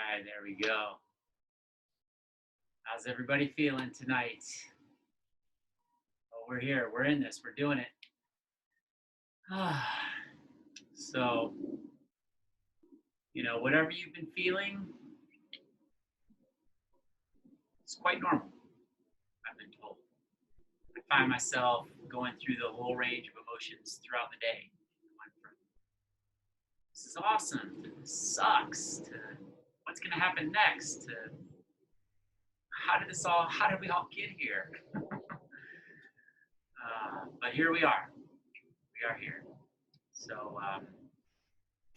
right, there we go. How's everybody feeling tonight? Oh, we're here. We're in this. We're doing it. So, whatever you've been feeling, it's quite normal, I've been told. I find myself going through the whole range of emotions throughout the day. Going from, this is awesome, to this sucks, to what's going to happen next, to how did we all get here? But here we are. We are here. So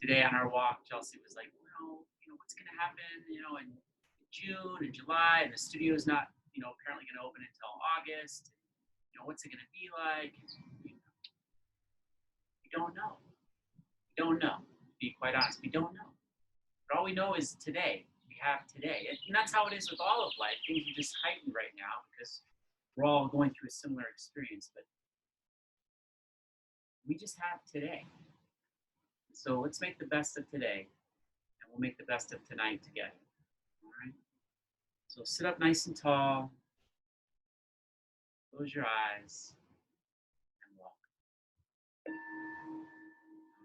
today on our walk, Chelsea was like, well, what's going to happen, in June and July, and the studio is not, apparently going to open until August. What's it going to be like? We don't know. We don't know. To be quite honest, we don't know. But all we know is today. We have today. And that's how it is with all of life. Things are just heightened right now because we're all going through a similar experience. But we just have today. So let's make the best of today, and we'll make the best of tonight together. All right? So sit up nice and tall, close your eyes, and walk. All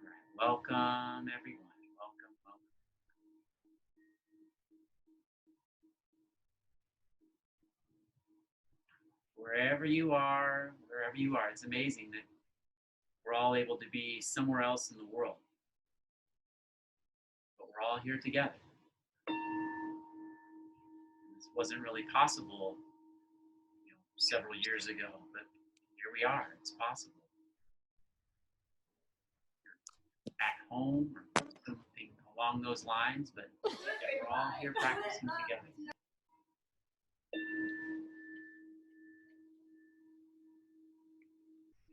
right, welcome everyone. Welcome, welcome. Wherever you are, it's amazing that we're all able to be somewhere else in the world. But we're all here together. This wasn't really possible, several years ago, but here we are. It's possible. At home or something along those lines, but we're all here practicing together.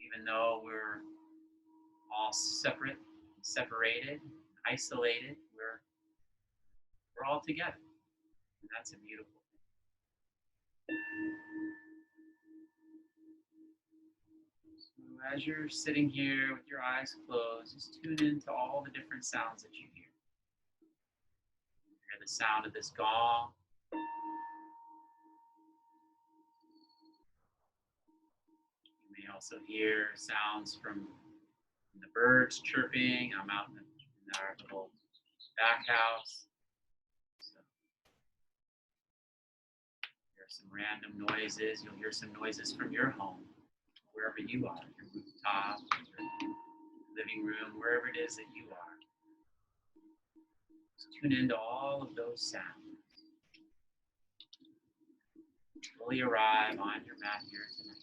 Even though we're all separated, isolated, we're all together. And that's a beautiful thing. So as you're sitting here with your eyes closed, just tune into all the different sounds that you hear. You hear the sound of this gong. You may also hear sounds from the birds chirping. I'm out in our little back house. So hear some random noises. You'll hear some noises from your home, wherever you are, your rooftop, your living room, wherever it is that you are. Just tune into all of those sounds. Fully arrive on your mat here tonight.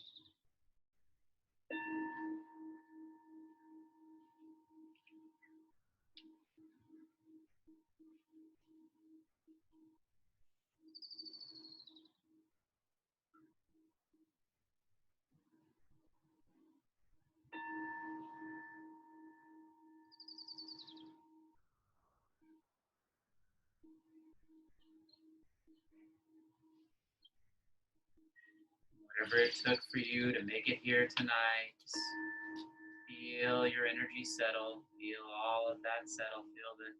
Whatever it took for you to make it here tonight, just feel your energy settle. Feel all of that settle. Feel the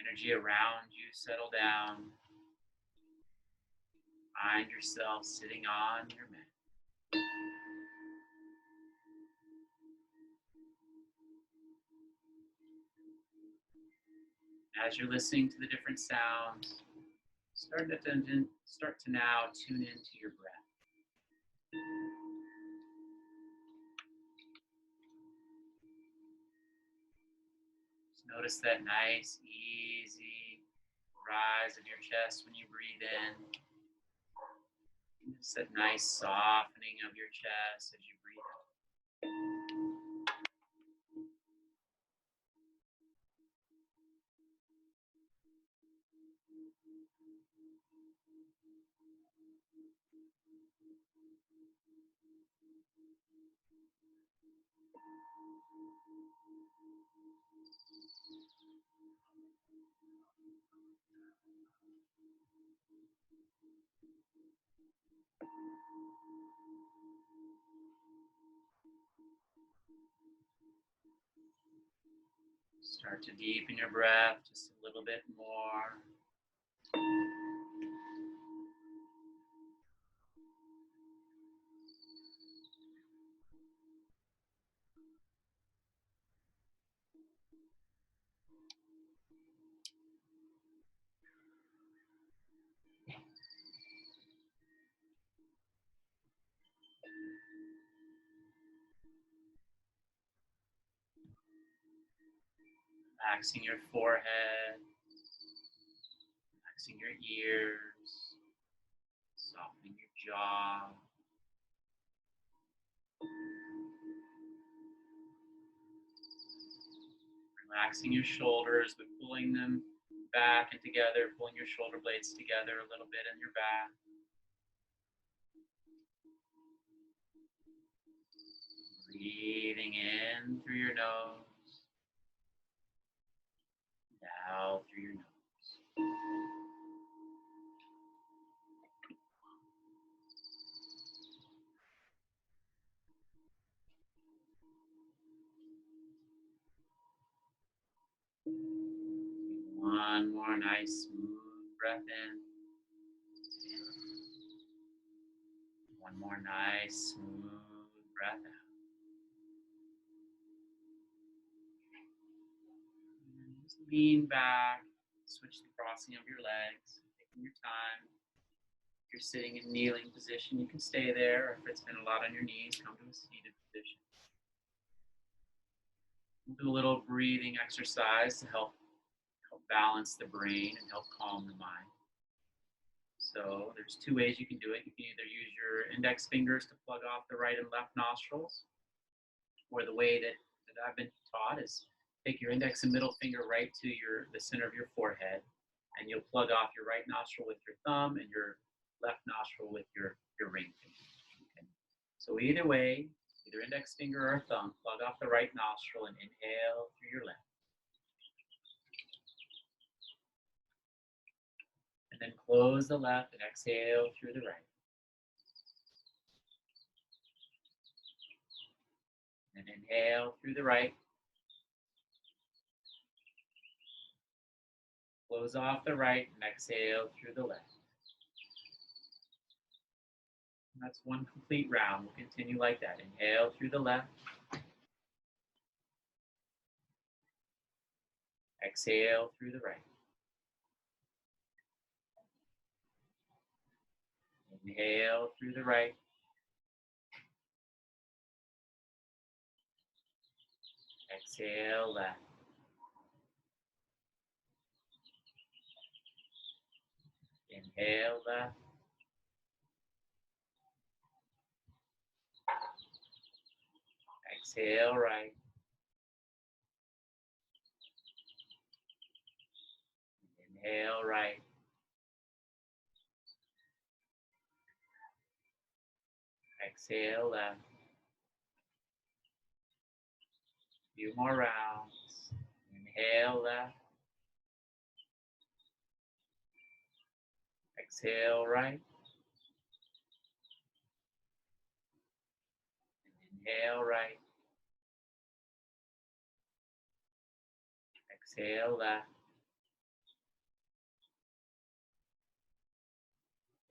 energy around you settle down. Find yourself sitting on your mat. As you're listening to the different sounds, start to now tune into your breath. Just notice that nice, easy rise of your chest when you breathe in. Just that nice softening of your chest as you breathe out. Start to deepen your breath just a little bit more. Relaxing your forehead, relaxing your ears, softening your jaw. Relaxing your shoulders, but pulling them back and together, pulling your shoulder blades together a little bit in your back. Breathing in through your nose, out through your nose. One more nice smooth breath in. One more nice smooth breath out. And just lean back, switch the crossing of your legs, taking your time. If you're sitting in kneeling position, you can stay there. Or if it's been a lot on your knees, come to a seated position. We'll do a little breathing exercise to help balance the brain and help calm the mind. So there's two ways you can do it. You can either use your index fingers to plug off the right and left nostrils, or the way that I've been taught is take your index and middle finger right to the center of your forehead, and you'll plug off your right nostril with your thumb and your left nostril with your ring finger. Okay. So either way, either index finger or thumb, plug off the right nostril and inhale through your left. And then close the left and exhale through the right. And inhale through the right. Close off the right and exhale through the left. And that's one complete round. We'll continue like that. Inhale through the left. Exhale through the right. Inhale through the right. Exhale left. Inhale left. Exhale right. Inhale right. Exhale left. Few more rounds. Inhale left. Exhale right. Inhale right. Exhale left.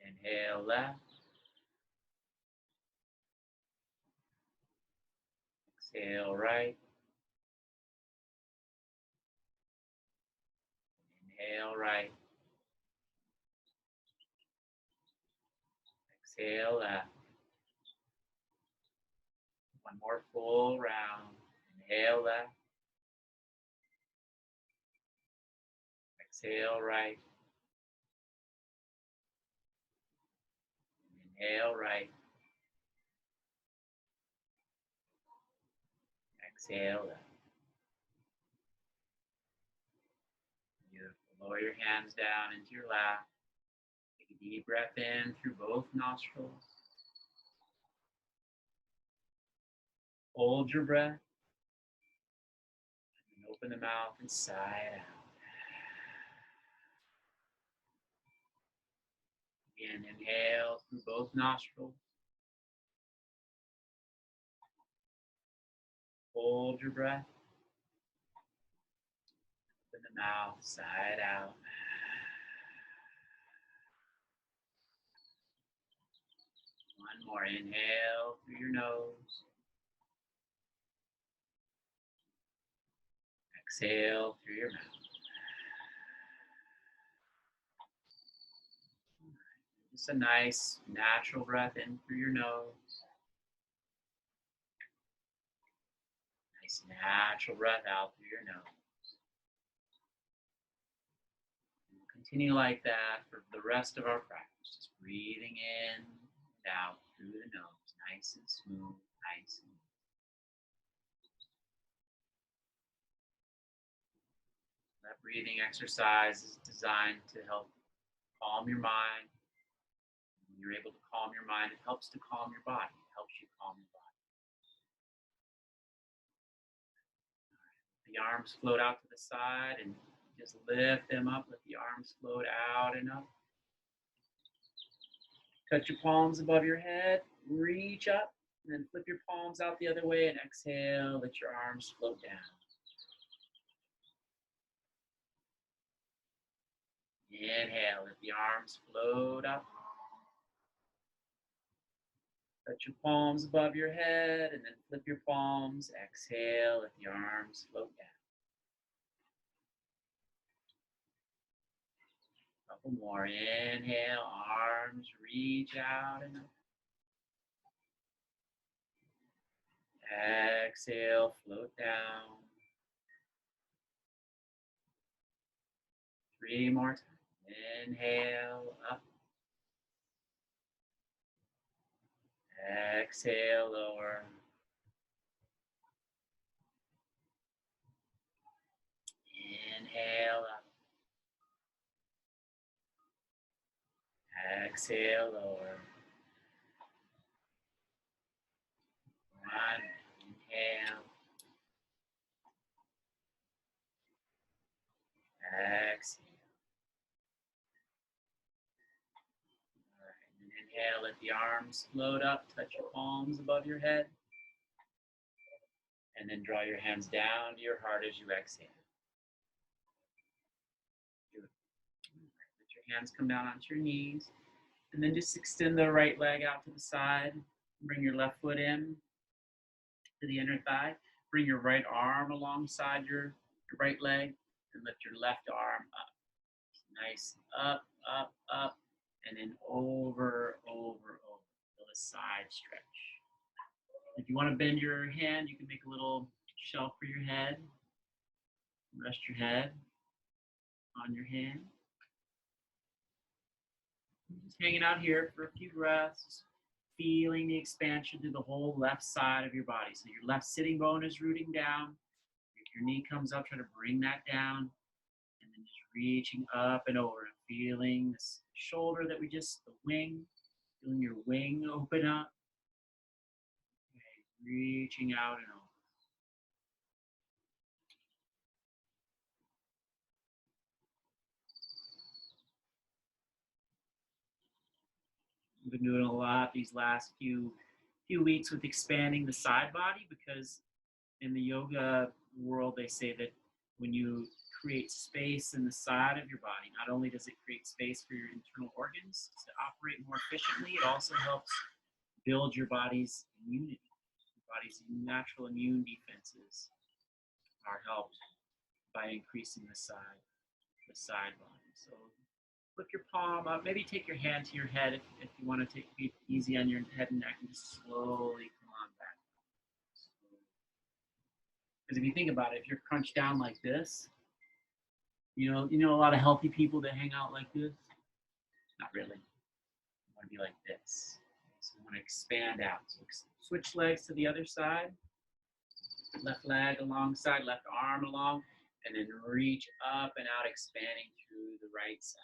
Inhale left. Exhale right. Inhale right. Exhale left. One more full round. Inhale left. Exhale right. Inhale right. Exhale left. Beautiful. Lower your hands down into your lap. Take a deep breath in through both nostrils. Hold your breath. And open the mouth and sigh it out. Again, inhale through both nostrils. Hold your breath. the mouth, side out. One more. Inhale through your nose. Exhale through your mouth. Just a nice natural breath in through your nose. Nice natural breath out through your nose. Continue like that for the rest of our practice. Just breathing in and out through the nose. Nice and smooth, nice and easy. That breathing exercise is designed to help calm your mind. When you're able to calm your mind, it helps to calm your body. It helps you calm your body. The arms float out to the side and just lift them up. Let the arms float out and up. Touch your palms above your head. Reach up and then flip your palms out the other way and exhale. Let your arms float down. Inhale, let the arms float up. Touch your palms above your head and then flip your palms. Exhale, let the arms float down. Couple more. Inhale, arms reach out and up. Exhale, float down. 3 more times. Inhale, up. Exhale, lower. Inhale, up. Exhale, lower. 1. Inhale. Exhale. All right. And inhale, let the arms float up. Touch your palms above your head. And then draw your hands down to your heart as you exhale. Good. Let your hands come down onto your knees. And then just extend the right leg out to the side. Bring your left foot in to the inner thigh. Bring your right arm alongside your right leg and lift your left arm up. Nice, up, up, up, and then over, over, over. Feel a side stretch. If you want to bend your hand, you can make a little shelf for your head. Rest your head on your hand. Just hanging out here for a few breaths, feeling the expansion through the whole left side of your body. So your left sitting bone is rooting down. If your knee comes up, try to bring that down. And then just reaching up and over and feeling this shoulder that the wing, feeling your wing open up. Okay, reaching out and over. We've been doing a lot these last few weeks with expanding the side body, because in the yoga world they say that when you create space in the side of your body, not only does it create space for your internal organs to operate more efficiently, it also helps build your body's immunity. Your body's natural immune defenses are helped by increasing the side body. So lift your palm up. Maybe take your hand to your head if you want to take it easy on your head and neck, and just slowly come on back. Because if you think about it, if you're crunched down like this, you know a lot of healthy people that hang out like this? Not really. You want to be like this. So you want to expand out. So switch legs to the other side. Left leg alongside, left arm along, and then reach up and out, expanding through the right side.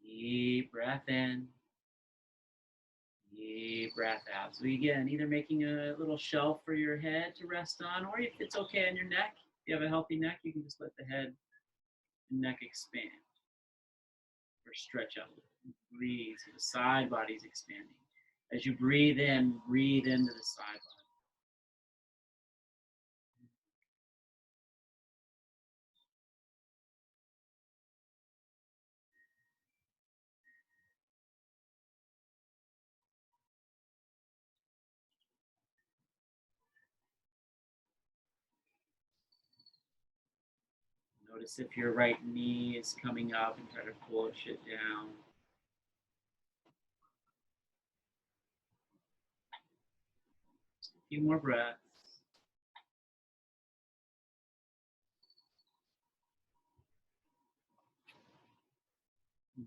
Deep breath in. Deep breath out. So again, either making a little shelf for your head to rest on, or if it's okay on your neck, if you have a healthy neck, you can just let the head and neck expand or stretch out a little. Breathe, so the side body's expanding. As you breathe in, breathe into the side body. Notice if your right knee is coming up and try to push it down. Just a few more breaths. Okay, and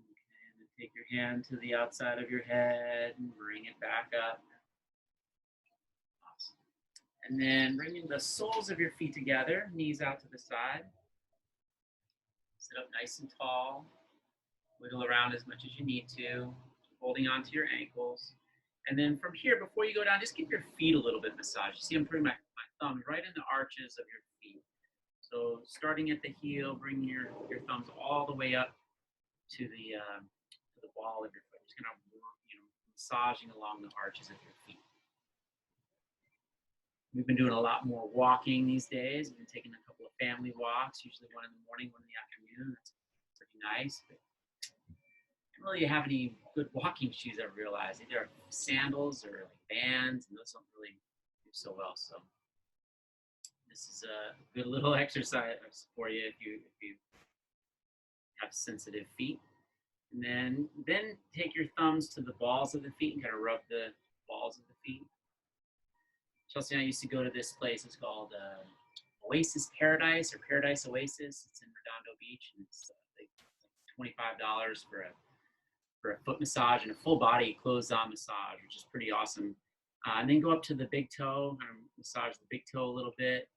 then take your hand to the outside of your head and bring it back up. Awesome. And then bringing the soles of your feet together, knees out to the side. Sit up nice and tall. Wiggle around as much as you need to, holding onto your ankles. And then from here, before you go down, just give your feet a little bit massage. You see I'm putting my thumbs right in the arches of your feet. So starting at the heel, bring your thumbs all the way up to the ball of your foot. Just kind of massaging along the arches of your feet. We've been doing a lot more walking these days. We've been taking a couple of family walks, usually one in the morning, one in the afternoon. That's pretty nice. But I don't really have any good walking shoes, I've realized. Either sandals or like Vans, and those don't really do so well. So this is a good little exercise for you if you have sensitive feet. And then take your thumbs to the balls of the feet and kind of rub the balls of the feet. Chelsea and I used to go to this place. It's called Oasis Paradise or Paradise Oasis. It's in Redondo Beach, and it's like $25 for a foot massage and a full body closed-on massage, which is pretty awesome. And then go up to the big toe, kind of massage the big toe a little bit.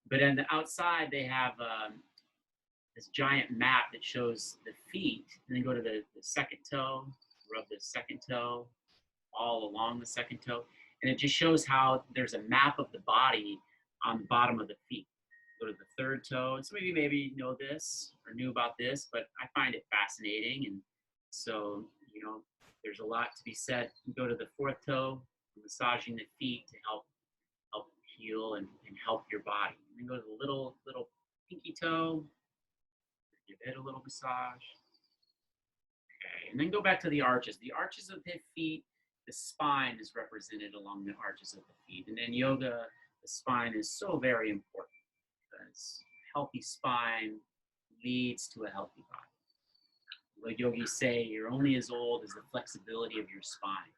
But on the outside, they have this giant map that shows the feet, and then go to the second toe, rub the second toe all along the second toe, and it just shows how there's a map of the body on the bottom of the feet. Go to the third toe, and some of you maybe know this or knew about this, but I find it fascinating, and so there's a lot to be said. Go to the fourth toe, massaging the feet to help heal and help your body. And then go to the little pinky toe, give it a little massage. Okay, and then go back to the arches. The arches of the feet, the spine is represented along the arches of the feet. And in yoga, the spine is so very important because healthy spine leads to a healthy body. Like yogis say, you're only as old as the flexibility of your spine.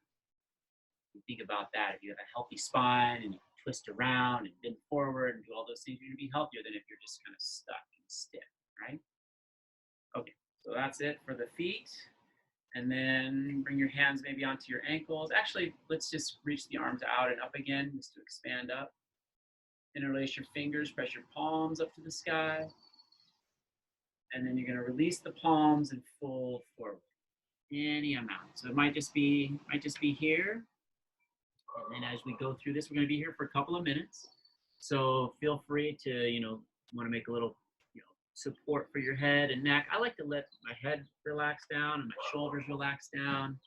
You think about that. If you have a healthy spine and you can twist around and bend forward and do all those things, you're going to be healthier than if you're just kind of stuck and stiff, right? Okay, so that's it for the feet. And then bring your hands maybe onto your ankles. Actually, let's just reach the arms out and up again, just to expand up. Interlace your fingers, press your palms up to the sky. And then you're going to release the palms and fold forward any amount. So it might just be here. And then as we go through this, we're going to be here for a couple of minutes. So feel free to, want to make a little, support for your head and neck. I like to let my head relax down and my shoulders relax down.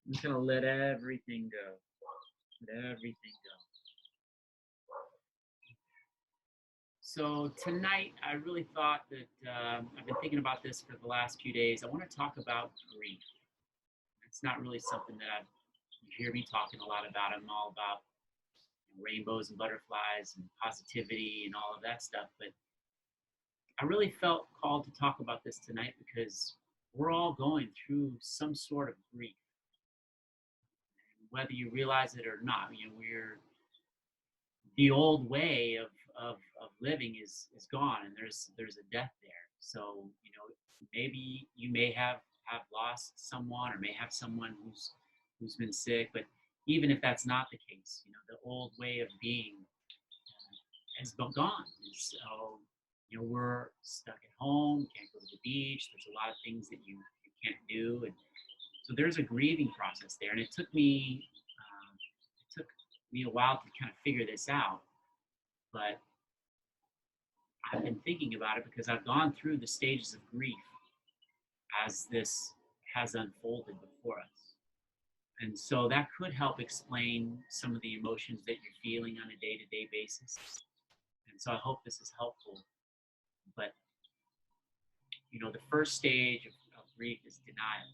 I'm just going to let everything go. Let everything go. So tonight, I really thought that I've been thinking about this for the last few days. I want to talk about grief. It's not really something that you hear me talking a lot about. I'm all about rainbows and butterflies and positivity and all of that stuff. But I really felt called to talk about this tonight because we're all going through some sort of grief. Whether you realize it or not, we're the old way of living is gone, and there's a death there. So maybe you may have lost someone or may have someone who's been sick, but even if that's not the case, the old way of being has gone. And so we're stuck at home, can't go to the beach. There's a lot of things that you can't do, and so there's a grieving process there. And it took me a while to kind of figure this out, but I've been thinking about it because I've gone through the stages of grief as this has unfolded before us. And so that could help explain some of the emotions that you're feeling on a day-to-day basis. And so I hope this is helpful. But, the first stage of grief is denial.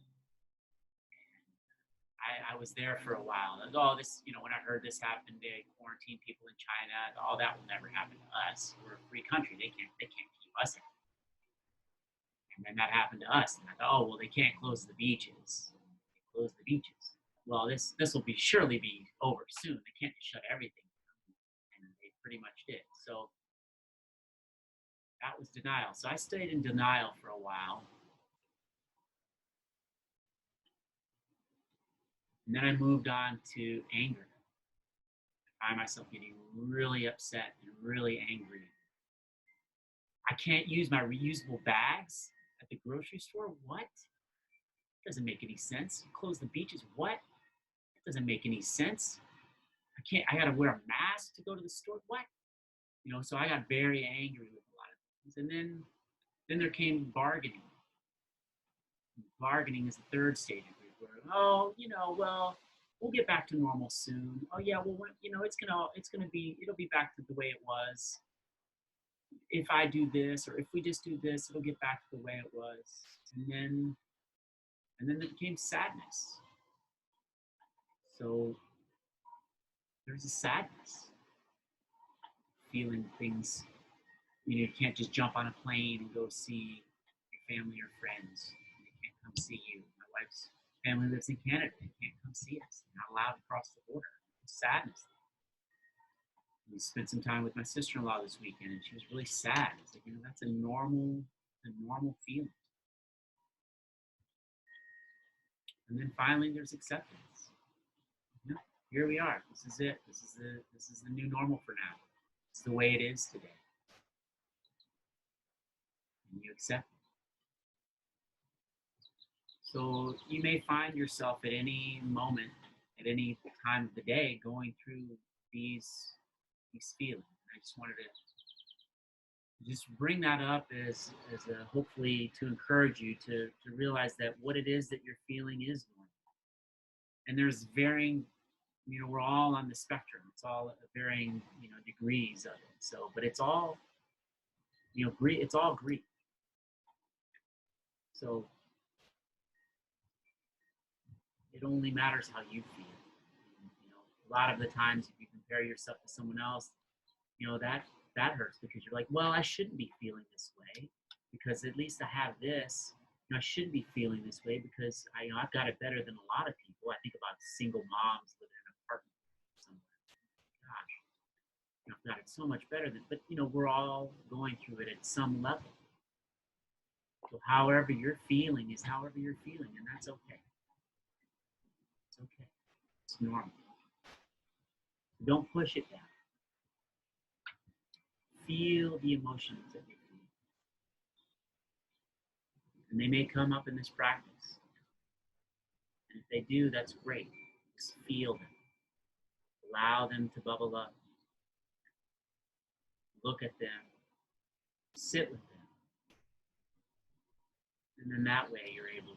I was there for a while. And, oh, this, when I heard this happened, they quarantine people in China. All that will never happen to us. We're a free country. They can't keep us in. And then that happened to us. And I thought, oh, well, they can't close the beaches. They close the beaches. Well, this will surely be over soon. They can't just shut everything down. And they pretty much did. So that was denial. So I stayed in denial for a while. And then I moved on to anger. I find myself getting really upset and really angry. I can't use my reusable bags at the grocery store. What? Doesn't make any sense. You close the beaches. What? That doesn't make any sense. I gotta wear a mask to go to the store. What? So I got very angry with a lot of things. And then there came bargaining. Bargaining is the third stage of grief where, oh, well, we'll get back to normal soon. Oh yeah, well, it'll be back to the way it was. If I do this, or if we just do this, it'll get back to the way it was. And then there became sadness. So there's a sadness, feeling things. You can't just jump on a plane and go see your family or friends. They can't come see you. My wife's family lives in Canada. They can't come see us. They're not allowed to cross the border. There's sadness. We spent some time with my sister-in-law this weekend, and she was really sad. It's like, that's a normal feeling. And then finally, there's acceptance. Here we are. This is it. This is the new normal for now. It's the way it is today. And you accept it. So you may find yourself at any moment, at any time of the day, going through these feelings. I just wanted to just bring that up as a, hopefully to encourage you to realize that what it is that you're feeling is normal. And there's varying, we're all on the spectrum. It's all varying, degrees of it. So, but it's all, grief. It's all grief. So it only matters how you feel. A lot of the times, if you compare yourself to someone else, that hurts because you're like, well, I shouldn't be feeling this way because at least I have this. I shouldn't be feeling this way because I've got it better than a lot of people. I think about single moms living in an apartment somewhere. Gosh, I've got it so much better than. But we're all going through it at some level. So however you're feeling is however you're feeling, and that's okay. It's okay. It's normal. So don't push it down. Feel the emotions that you feel. And they may come up in this practice. And if they do, that's great. Just feel them. Allow them to bubble up. Look at them. Sit with them. And then that way you're able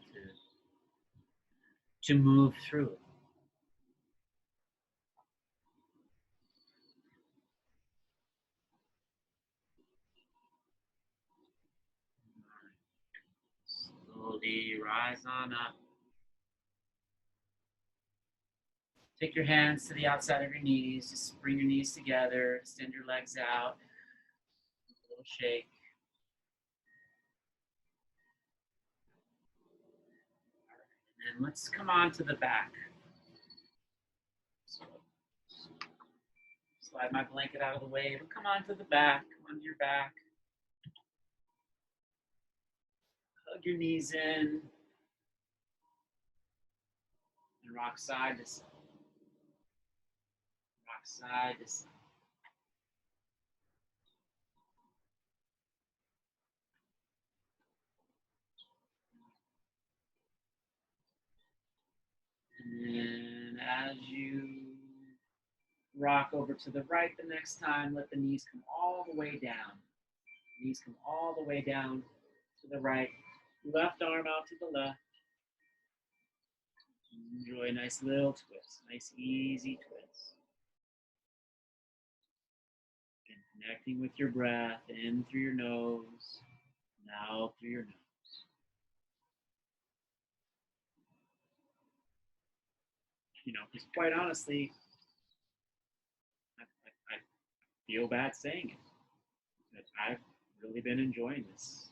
to move through it. Slowly rise on up. Take your hands to the outside of your knees. Just bring your knees together. Extend your legs out. A little shake. And then let's come on to the back. So slide my blanket out of the way. But come on to the back. Come onto your back. Hug your knees in. And rock side to side. Rock side to side. And as you rock over to the right the next time, let the knees come all the way down. Knees come all the way down to the right. Left arm out to the left. Enjoy a nice little twist. Nice easy twist. And connecting with your breath in through your nose, and out through your nose. Because quite honestly, I feel bad saying it, but I've really been enjoying this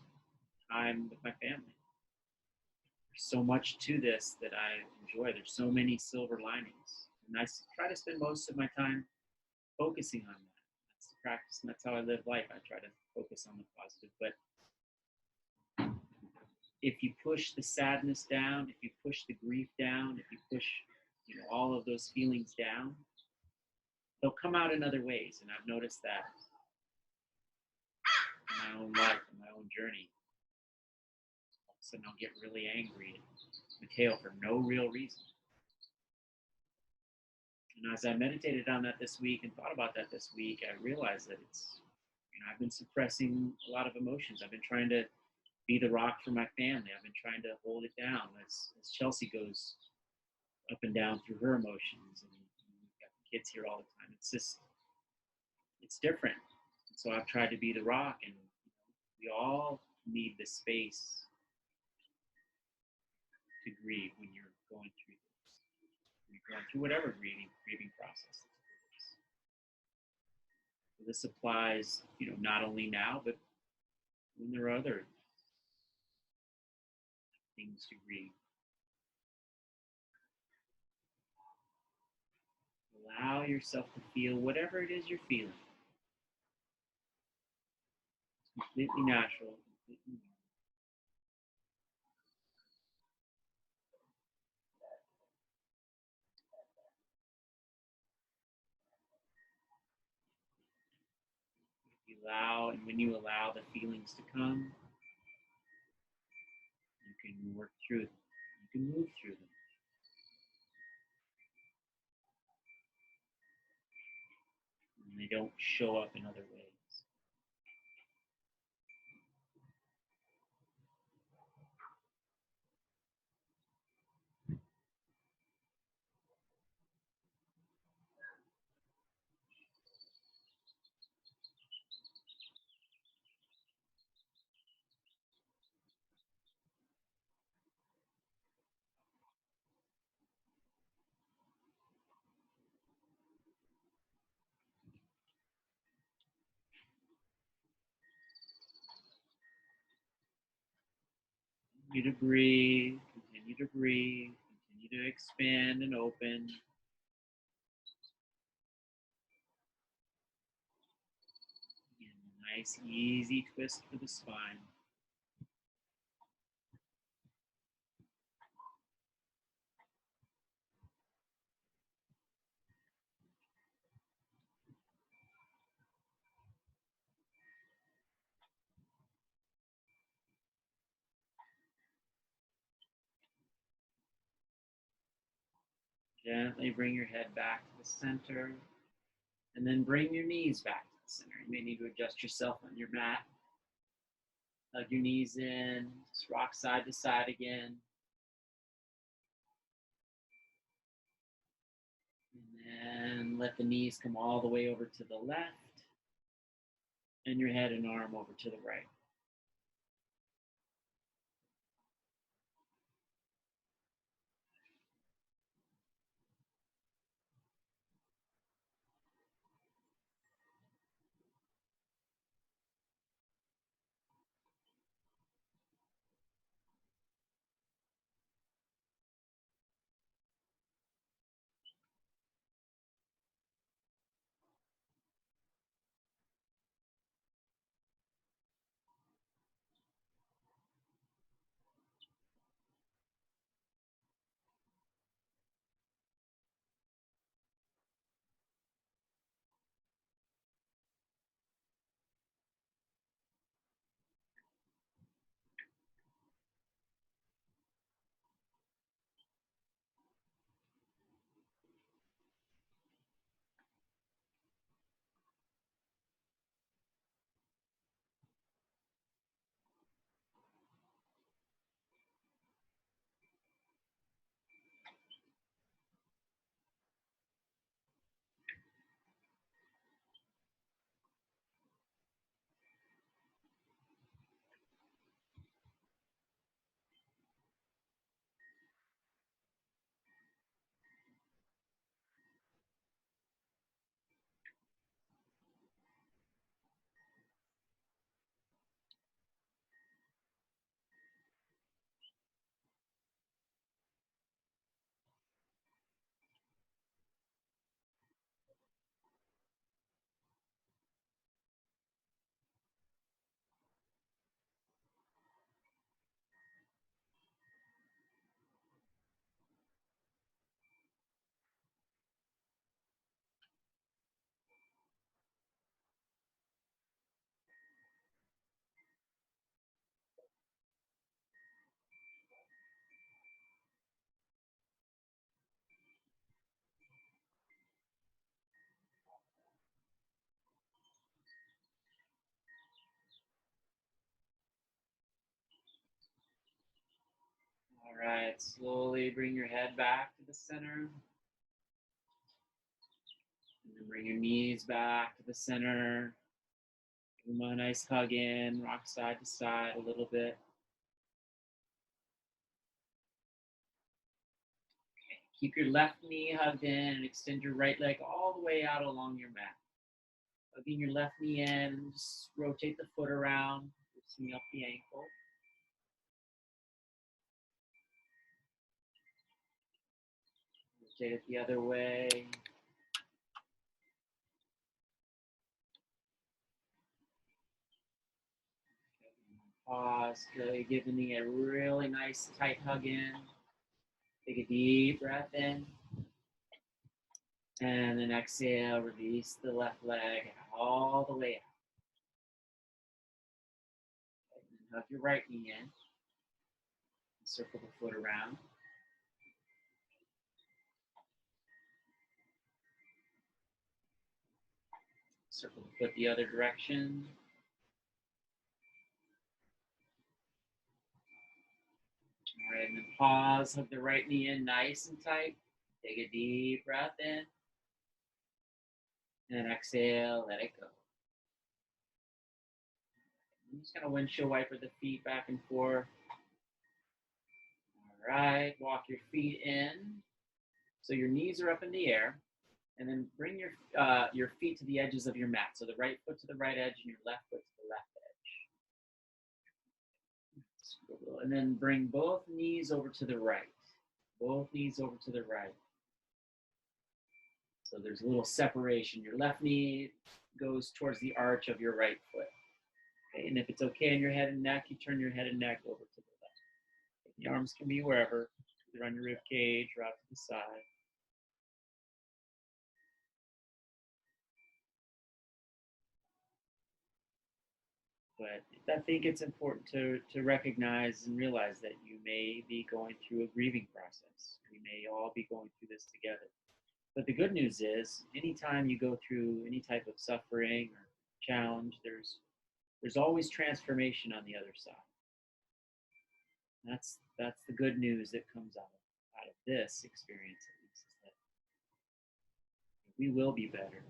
time with my family. There's so much to this that I enjoy. There's so many silver linings, and try to spend most of my time focusing on that. That's the practice, and that's how I live life. I try to focus on the positive. But if you push the sadness down, if you push the grief down, if you push, all of those feelings down, they'll come out in other ways. And I've noticed that in my own life, in my own journey. All of a sudden, I'll get really angry at Mateo for no real reason. And as I meditated on that this week and thought about that this week, I realized that I've been suppressing a lot of emotions. I've been trying to be the rock for my family. I've been trying to hold it down as Chelsea goes up and down through her emotions. And we've got the kids here all the time. It's different. And so I've tried to be the rock, and we all need the space to grieve when you're going through this. When you're going through whatever grieving process. So this applies, not only now, but when there are other things to grieve. Allow yourself to feel whatever it is you're feeling. It's completely natural, completely normal. And when you allow the feelings to come, you can work through them. You can move through them. And they don't show up in other ways. Continue to breathe, continue to breathe, continue to expand and open. Again, a nice, easy twist for the spine. Gently bring your head back to the center, and then bring your knees back to the center. You may need to adjust yourself on your mat. Hug your knees in, just rock side to side again. And then let the knees come all the way over to the left, and your head and arm over to the right. right, slowly bring your head back to the center. And then bring your knees back to the center. Give them a nice hug in, rock side to side a little bit. Okay. Keep your left knee hugged in and extend your right leg all the way out along your mat. Hugging your left knee in and just rotate the foot around, loosening up the ankle. Rotate it the other way. Pause, giving the knee a really nice tight hug in. Take a deep breath in. And then exhale, release the left leg all the way out. And then hug your right knee in. Circle the foot around. Circle the foot the other direction. All right, and then pause, hug the right knee in nice and tight. Take a deep breath in. And exhale, let it go. I'm just going to windshield wiper the feet back and forth. All right, walk your feet in. So your knees are up in the air. And then bring your feet to the edges of your mat. So the right foot to the right edge and your left foot to the left edge. And then bring both knees over to the right. Both knees over to the right. So there's a little separation. Your left knee goes towards the arch of your right foot. Okay, and if it's okay in your head and neck, you turn your head and neck over to the left. The arms can be wherever, either on your rib cage or out to the side. But I think it's important to recognize and realize that you may be going through a grieving process. We may all be going through this together. But the good news is, anytime you go through any type of suffering or challenge, there's always transformation on the other side. That's the good news that comes out of this experience, at least, is that we will be better.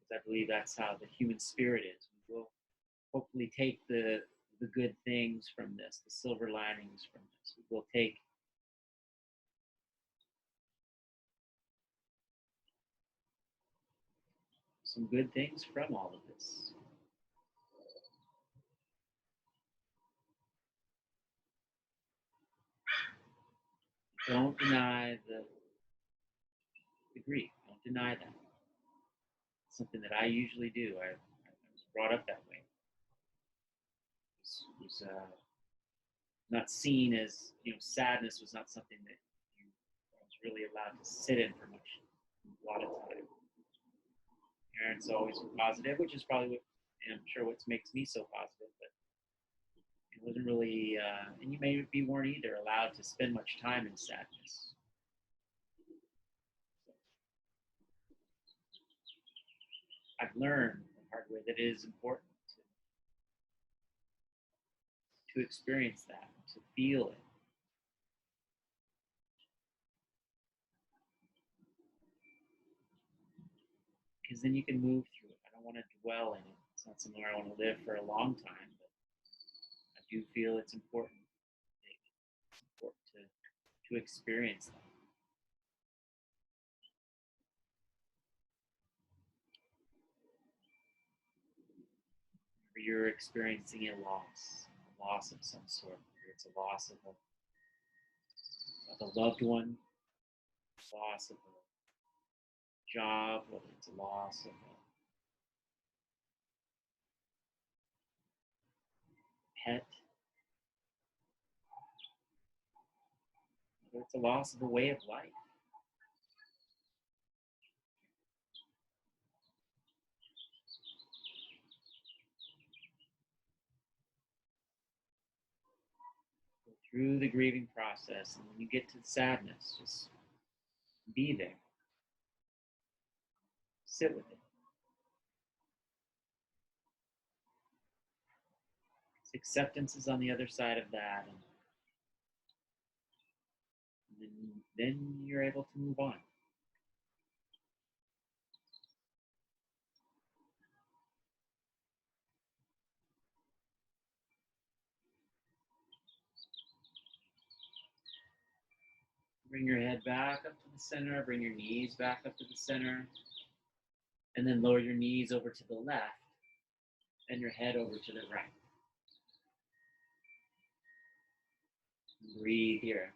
Because I believe that's how the human spirit is. We will hopefully take the good things from this, the silver linings from this. We will take some good things from all of this. Don't deny the grief. Don't deny that. It's something that I usually do. I was brought up that way. It was not seen as, sadness was not something that you was really allowed to sit in for much, a lot of time. Parents always were positive, which is probably what, I'm sure what makes me so positive, but it wasn't really, and you maybe weren't either allowed to spend much time in sadness. I've learned the hard way that it is important to experience that, to feel it. Because then you can move through it. I don't want to dwell in it. It's not somewhere I want to live for a long time, but I do feel it's important. It's important to experience that. Whenever you're experiencing a loss of some sort, whether it's a loss of a loved one, loss of a job, whether it's a loss of a pet, whether it's a loss of a way of life. Go through the grieving process, and when you get to sadness, just be there. Sit with it. Acceptance is on the other side of that, and And then you're able to move on. Bring your head back up to the center, bring your knees back up to the center, and then lower your knees over to the left and your head over to the right. Breathe here.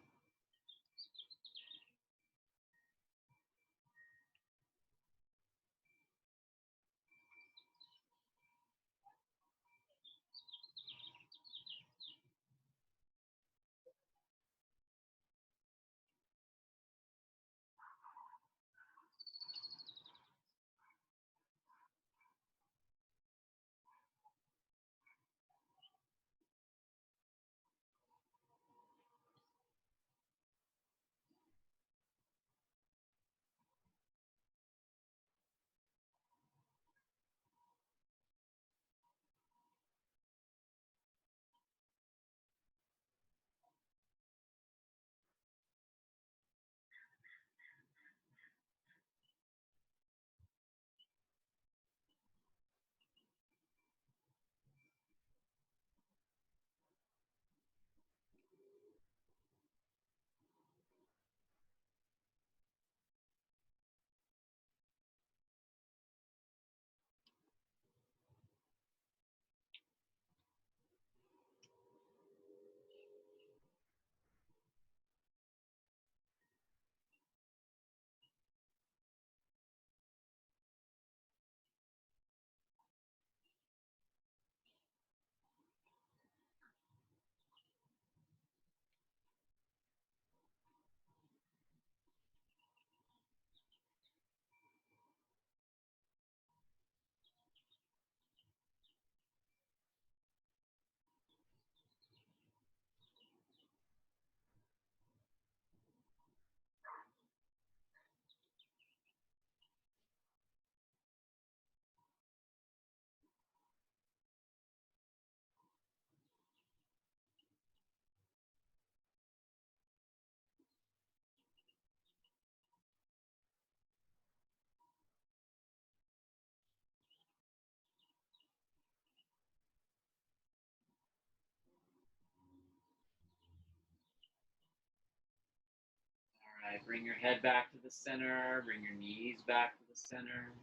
All right, bring your head back to the center, bring your knees back to the center.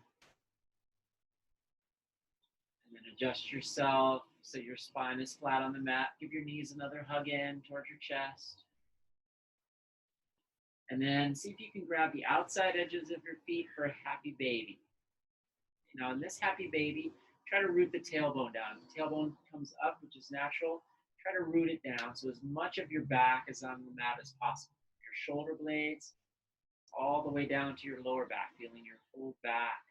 And then adjust yourself so your spine is flat on the mat. Give your knees another hug in towards your chest. And then see if you can grab the outside edges of your feet for a happy baby. Now in this happy baby, try to root the tailbone down. The tailbone comes up, which is natural. Try to root it down so as much of your back is on the mat as possible. Your shoulder blades all the way down to your lower back, feeling your whole back.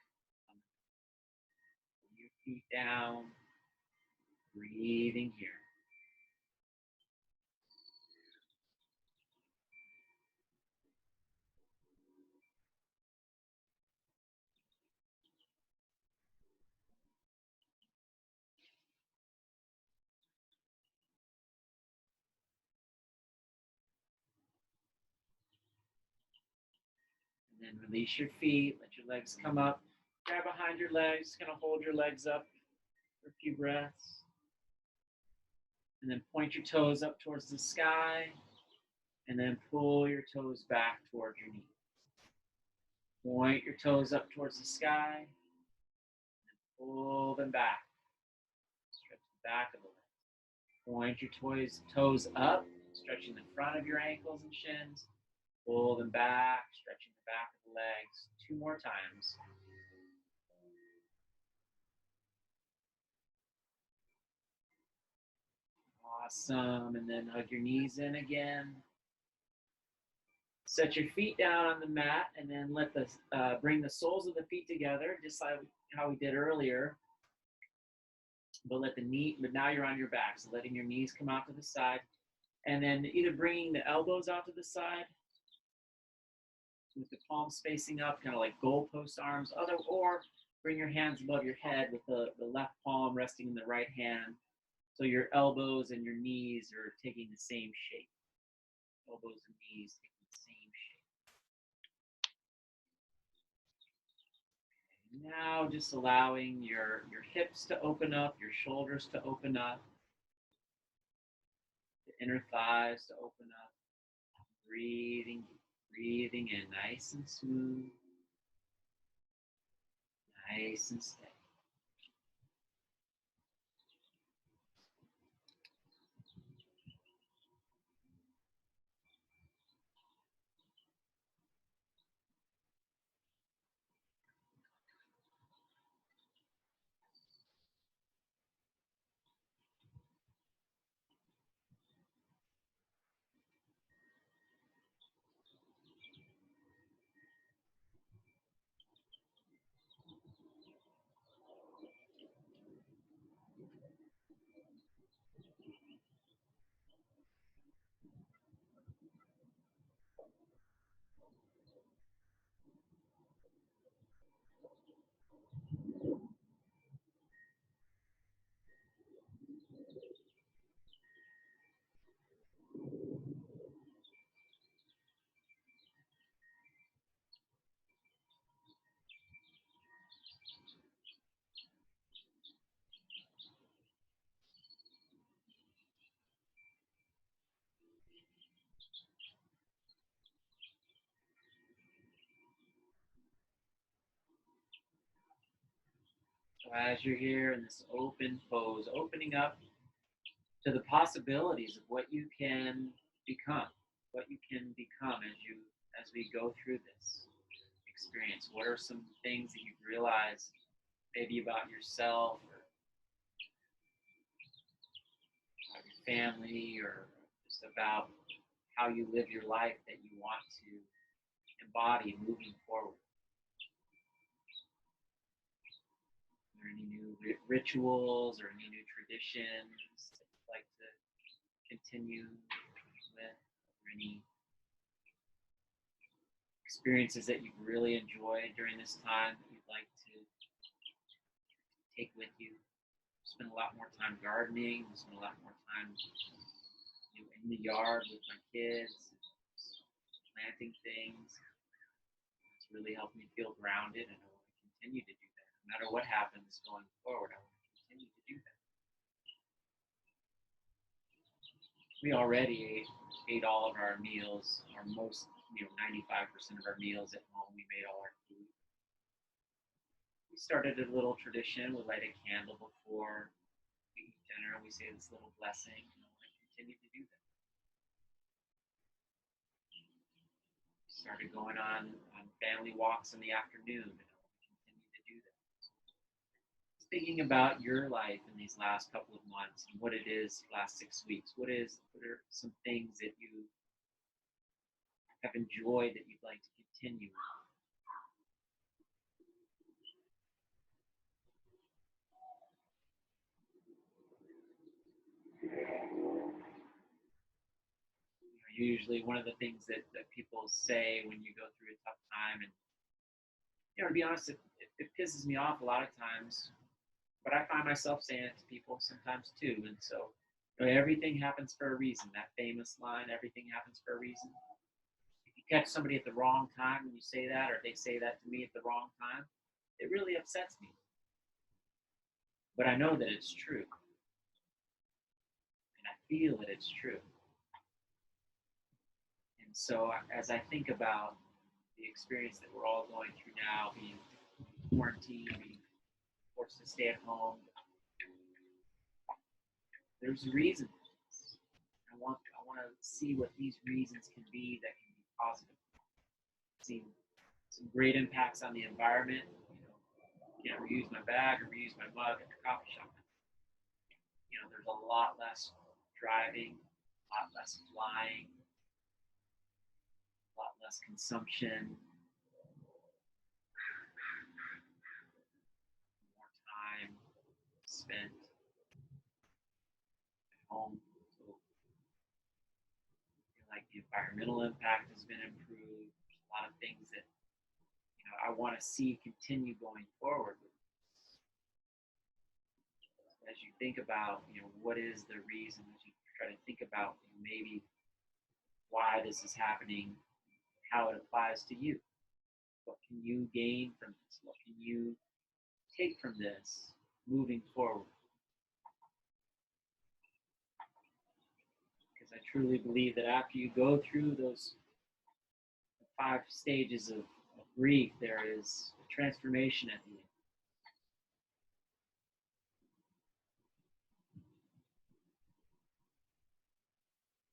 Your feet down, breathing here. And then release your feet, let your legs come up. Grab behind your legs, kind of hold your legs up for a few breaths. And then point your toes up towards the sky. And then pull your toes back towards your knees. Point your toes up towards the sky. And pull them back. Stretch the back of the legs. Point your toes up, stretching the front of your ankles and shins. Pull them back, stretching the back of the legs. 2 more times. Awesome. And then hug your knees in again. Set your feet down on the mat and then bring the soles of the feet together, just like how we did earlier. But now you're on your back, so letting your knees come out to the side. And then either bringing the elbows out to the side with the palms facing up, kind of like goalpost arms, or bring your hands above your head with the left palm resting in the right hand. So your elbows and your knees are taking the same shape. Elbows and knees taking the same Now just allowing your hips to open up, your shoulders to open up, the inner thighs to open up. Breathing, breathing in nice and smooth, nice and steady. So as you're here in this open pose, opening up to the possibilities of what you can become, as we go through this experience. What are some things that you've realized maybe about yourself or about your family or just about how you live your life that you want to embody moving forward? Are there any new rituals or any new traditions that you'd like to continue with? Or any experiences that you've really enjoyed during this time that you'd like to take with you? Spend a lot more time gardening, spend a lot more time in the yard with my kids, planting things. It's really helped me feel grounded, and I want to continue to do that. No matter what happens going forward, I want to continue to do that. We already ate all of our meals, or most, 95% of our meals at home. We made all our food. We started a little tradition. We light a candle before we eat dinner. We say this little blessing, and I want to continue to do that. Started going on family walks in the afternoon, and I want to continue to do that. Thinking about your life in these last couple of months and what it is last 6 weeks. What are some things that you have enjoyed that you'd like to continue? Usually one of the things that people say when you go through a tough time, and to be honest, it pisses me off a lot of times, but I find myself saying it to people sometimes too. And so everything happens for a reason. That famous line, everything happens for a reason. If you catch somebody at the wrong time when you say that, or they say that to me at the wrong time, it really upsets me. But I know that it's true, and I feel that it's true. And so as I think about the experience that we're all going through now, being quarantined, being forced to stay at home, there's a reason. I want to see what these reasons can be that can be positive. Seen some great impacts on the environment. Can't reuse my bag or reuse my mug at the coffee shop. There's a lot less driving, a lot less flying, a lot less consumption, more time spent at home. So I feel like the environmental impact has been improved. There's a lot of things that I want to see continue going forward. As you think about what is the reason, as you try to think about maybe why this is happening, how it applies to you. What can you gain from this? What can you take from this moving forward? Because I truly believe that after you go through those 5 stages of grief, there is a transformation at the end.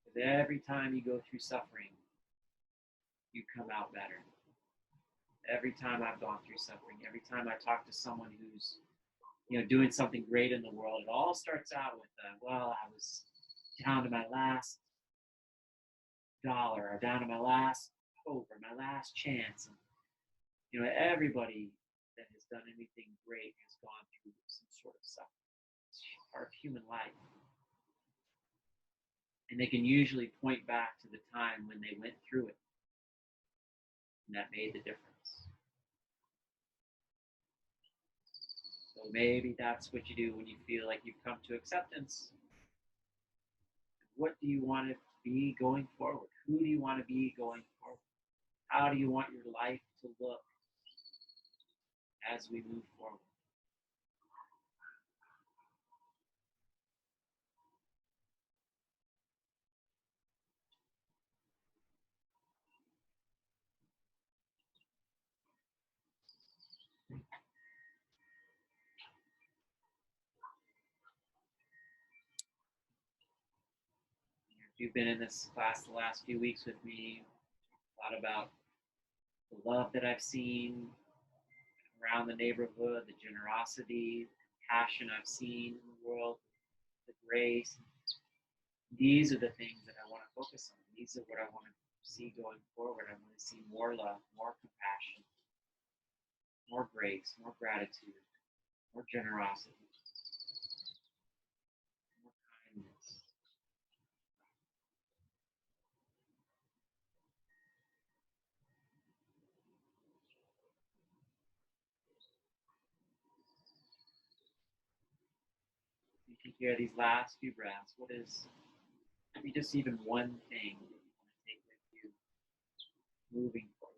Because every time you go through suffering, you come out better. Every time I've gone through suffering, every time I talk to someone who's doing something great in the world, it all starts out with, well, I was down to my last dollar, or down to my last hope, or my last chance. And everybody that has done anything great has gone through some sort of suffering. It's part of human life. And they can usually point back to the time when they went through it, and that made the difference. So maybe that's what you do when you feel like you've come to acceptance. What do you want to be going forward? Who do you want to be going forward? How do you want your life to look as we move forward? If you've been in this class the last few weeks with me, a lot about the love that I've seen around the neighborhood, the generosity, the compassion I've seen in the world, the grace. These are the things that I want to focus on. These are what I want to see going forward. I want to see more love, more compassion, more grace, more gratitude, more generosity, more kindness. You can hear these last few breaths. What is maybe just even one thing that you want to take with you moving forward?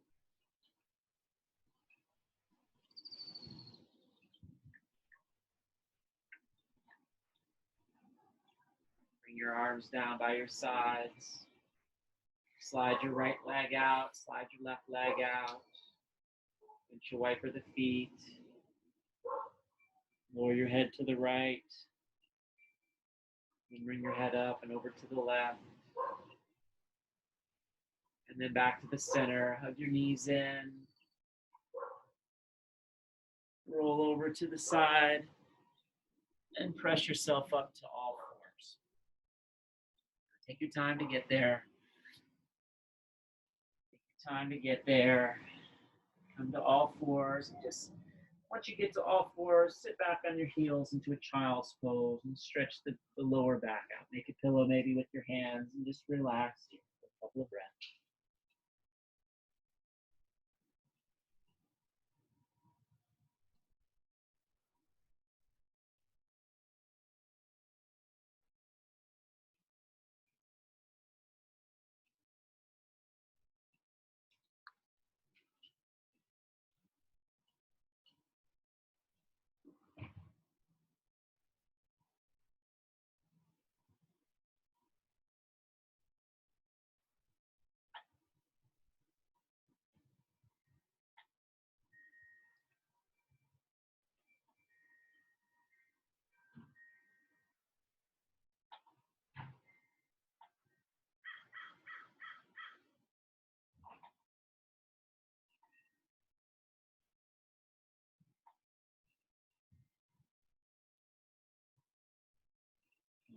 Bring your arms down by your sides. Slide your right leg out. Slide your left leg out. Windshield wiper the feet. Lower your head to the right. And bring your head up and over to the left. And then back to the center. Hug your knees in. Roll over to the side. And press yourself up to all fours. Take your time to get there. Take your time to get there. Come to all fours. And just once you get to all fours, sit back on your heels into a child's pose and stretch the lower back out. Make a pillow maybe with your hands and just relax here for a couple of breaths.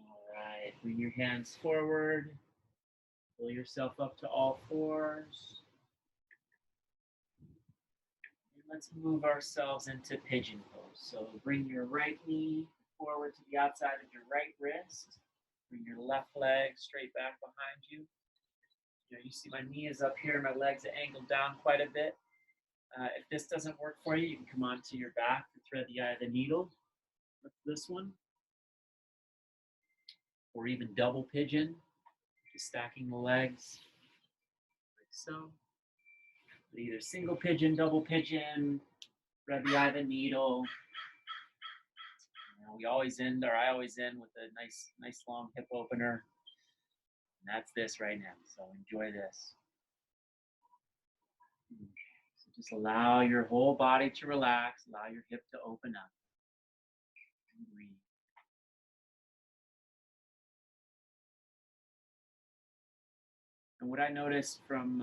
All right, bring your hands forward. Pull yourself up to all fours. And let's move ourselves into pigeon pose. So bring your right knee forward to the outside of your right wrist. Bring your left leg straight back behind you. You see my knee is up here, my legs are angled down quite a bit. If this doesn't work for you, you can come onto your back and thread the eye of the needle with this one. Or even double pigeon, just stacking the legs like so. either single pigeon, double pigeon, thread the eye of the needle. We always end, or I always end with a nice long hip opener. And that's this right now. So enjoy this. So just allow your whole body to relax. Allow your hip to open up. And breathe. And what I noticed from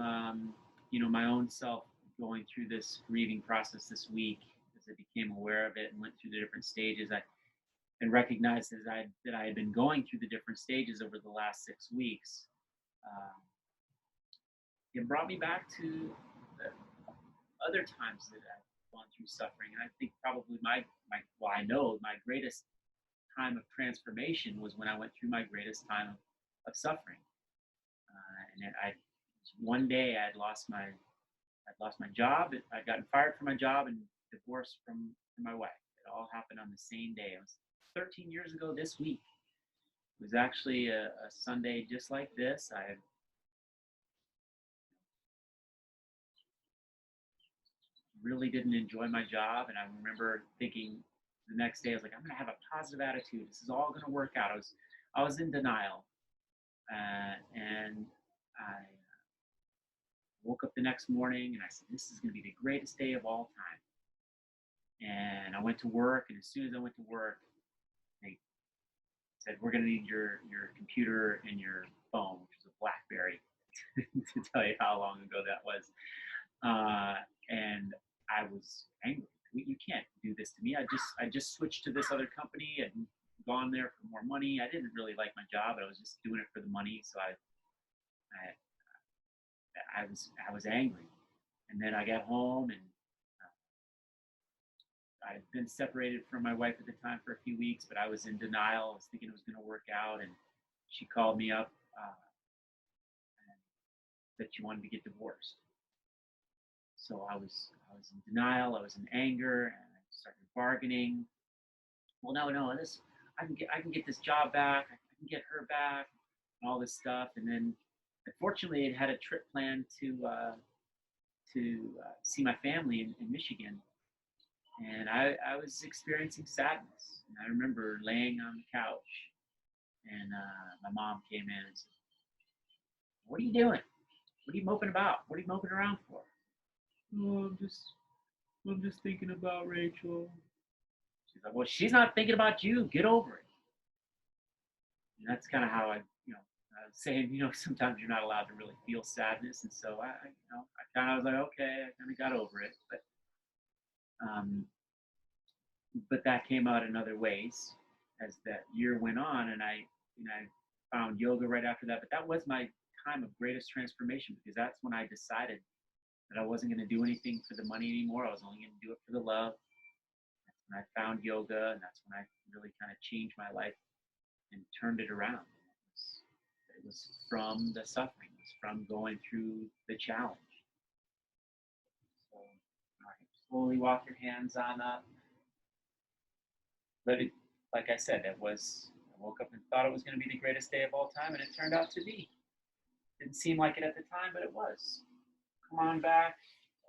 my own self going through this grieving process this week, as I became aware of it and went through the different stages, and recognized that I had been going through the different stages over the last 6 weeks. It brought me back to the other times that I've gone through suffering, and I think probably I know my greatest time of transformation was when I went through my greatest time of suffering. And one day I'd lost my job. I'd gotten fired from my job and divorced from my wife. It all happened on the same day. It was 13 years ago this week. It was actually a Sunday just like this. I really didn't enjoy my job, and I remember thinking the next day, I was like, I'm going to have a positive attitude. This is all going to work out. I was in denial, and I woke up the next morning and I said, this is going to be the greatest day of all time. And I went to work, and as soon as I went to work, they said, we're going to need your computer and your phone, which was a BlackBerry, to tell you how long ago that was. And I was angry. You can't do this to me. I just switched to this other company and gone there for more money. I didn't really like my job, but I was just doing it for the money. So I was angry. And then I got home, and I'd been separated from my wife at the time for a few weeks, but I was in denial. I was thinking it was going to work out, and she called me up and that she wanted to get divorced. So I was in denial. I was in anger, and I started bargaining. Well, no, I can get this job back. I can get her back, and all this stuff. And then, unfortunately, I had a trip planned to see my family in Michigan, and I was experiencing sadness. And I remember laying on the couch, and my mom came in and said, "What are you doing? What are you moping about? What are you moping around for?" "Oh, I'm just thinking about Rachel." She's like, "Well, she's not thinking about you. Get over it." And that's kind of how I was saying, sometimes you're not allowed to really feel sadness, and so I kind of was like, okay, I kind of got over it, but that came out in other ways as that year went on, and I found yoga right after that. But that was my time of greatest transformation, because that's when I decided that I wasn't going to do anything for the money anymore. I was only going to do it for the love. That's when I found yoga, and that's when I really kind of changed my life and turned it around. It was from the suffering. It was from going through the challenge. So, all right, slowly walk your hands on up. But like I said, I woke up and thought it was going to be the greatest day of all time, and it turned out to be. Didn't seem like it at the time, but it was. Come on back,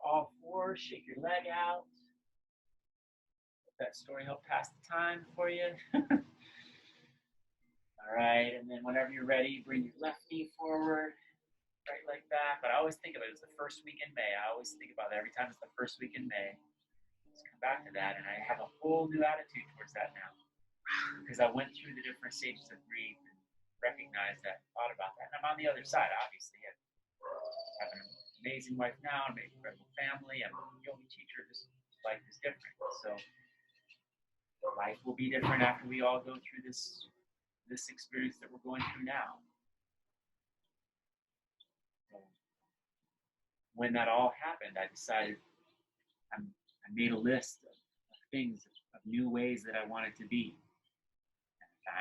all fours, shake your leg out. Let that story help pass the time for you. All right, and then whenever you're ready, bring your left knee forward, right leg back. But I always think of it as the first week in May. I always think about it every time it's the first week in May. Just come back to that, and I have a whole new attitude towards that now, because I went through the different stages of grief and recognized that, thought about that. And I'm on the other side, obviously. I have an amazing wife now, an incredible family. I'm a yoga teacher. Just life is different. So life will be different after we all go through this experience that we're going through now. So when that all happened, I decided, I made a list of things, of new ways that I wanted to be.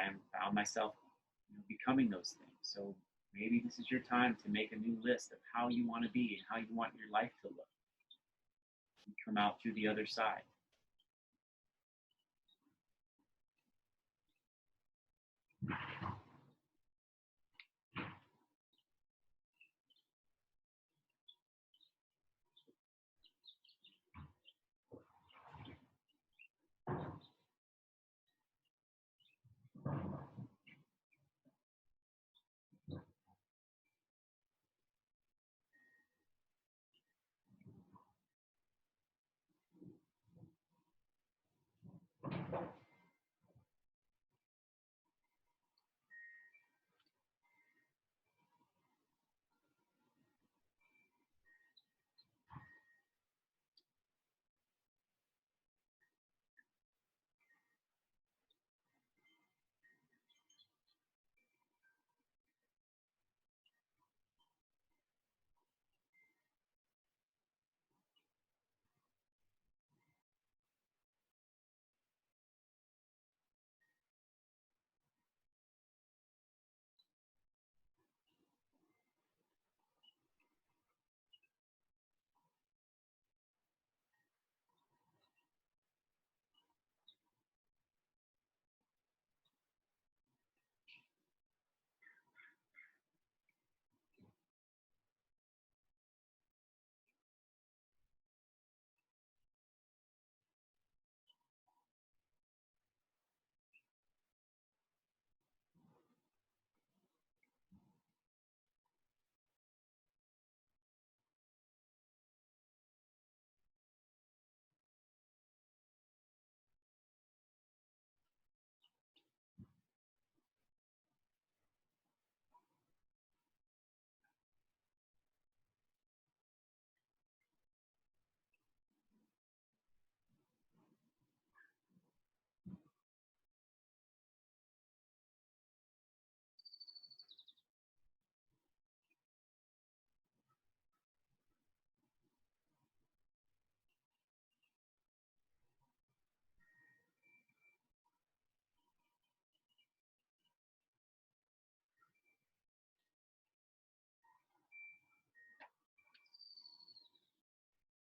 And I found myself becoming those things. So maybe this is your time to make a new list of how you want to be and how you want your life to look and come out through the other side.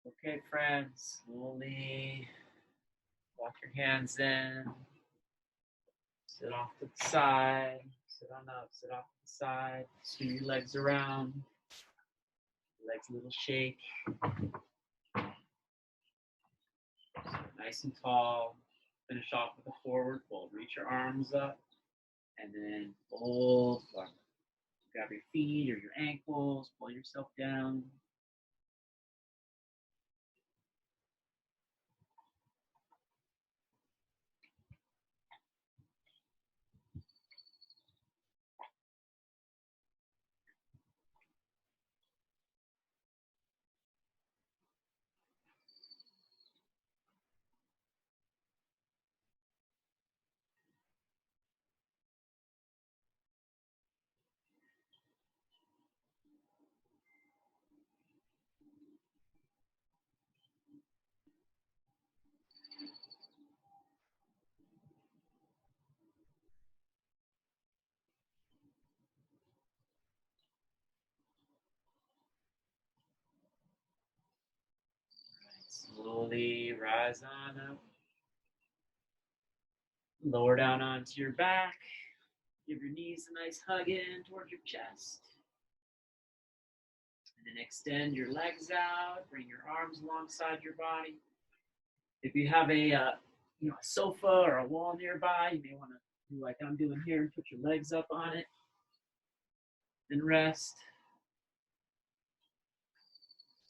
Okay, friends, slowly walk your hands in. Sit off to the side. Sit on up, sit off to the side. Swing your legs around. Legs a little shake. Nice and tall. Finish off with a forward fold. Reach your arms up and then fold forward. Grab your feet or your ankles, pull yourself down. Slowly rise on up. Lower down onto your back. Give your knees a nice hug in towards your chest. And then extend your legs out. Bring your arms alongside your body. If you have a sofa or a wall nearby, you may want to do like I'm doing here and put your legs up on it and rest.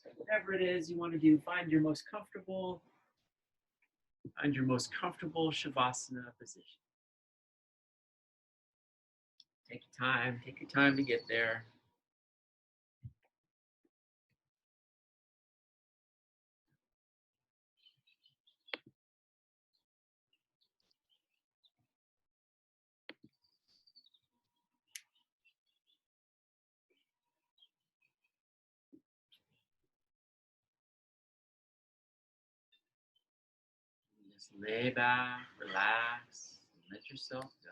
So whatever it is you want to do, find your most comfortable Shavasana position. Take your time to get there. Just lay back, relax, and let yourself go.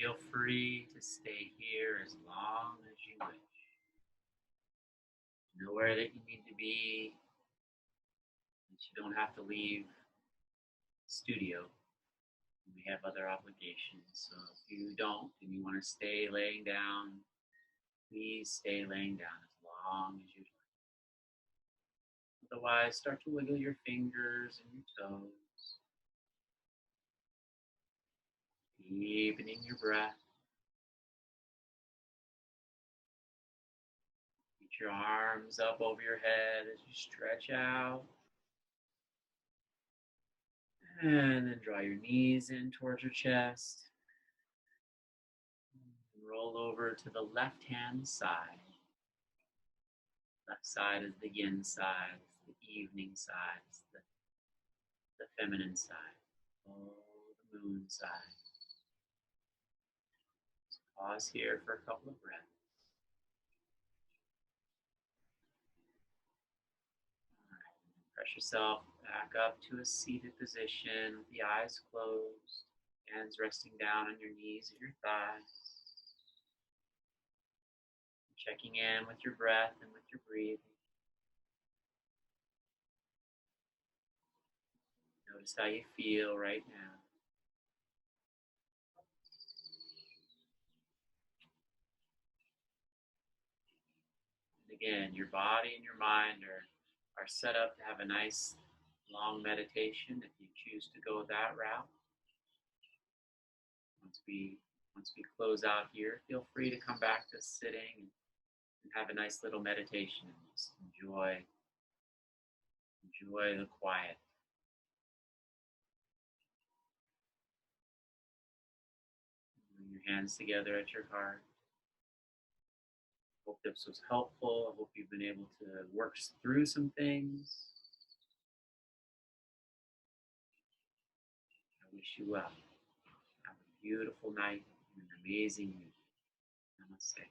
Feel free to stay here as long as you wish. Nowhere that you need to be, that you don't have to leave the studio. We have other obligations, so if you don't and you want to stay laying down, please stay laying down as long as you'd like. Otherwise, start to wiggle your fingers and your toes, deepening your breath. Reach your arms up over your head as you stretch out. And then draw your knees in towards your chest. And roll over to the left-hand side. Left side is the yin side, it's the evening side, it's the feminine side, the moon side. So pause here for a couple of breaths. Press yourself back up to a seated position with the eyes closed, hands resting down on your knees and your thighs. Checking in with your breath and with your breathing. Notice how you feel right now. And again, your body and your mind are set up to have a nice long meditation if you choose to go that route. Once we close out here, feel free to come back to sitting and have a nice little meditation and just enjoy the quiet. Bring your hands together at your heart. Hope this was helpful. I hope you've been able to work through some things. I wish you well. Have a beautiful night and an amazing week. Namaste.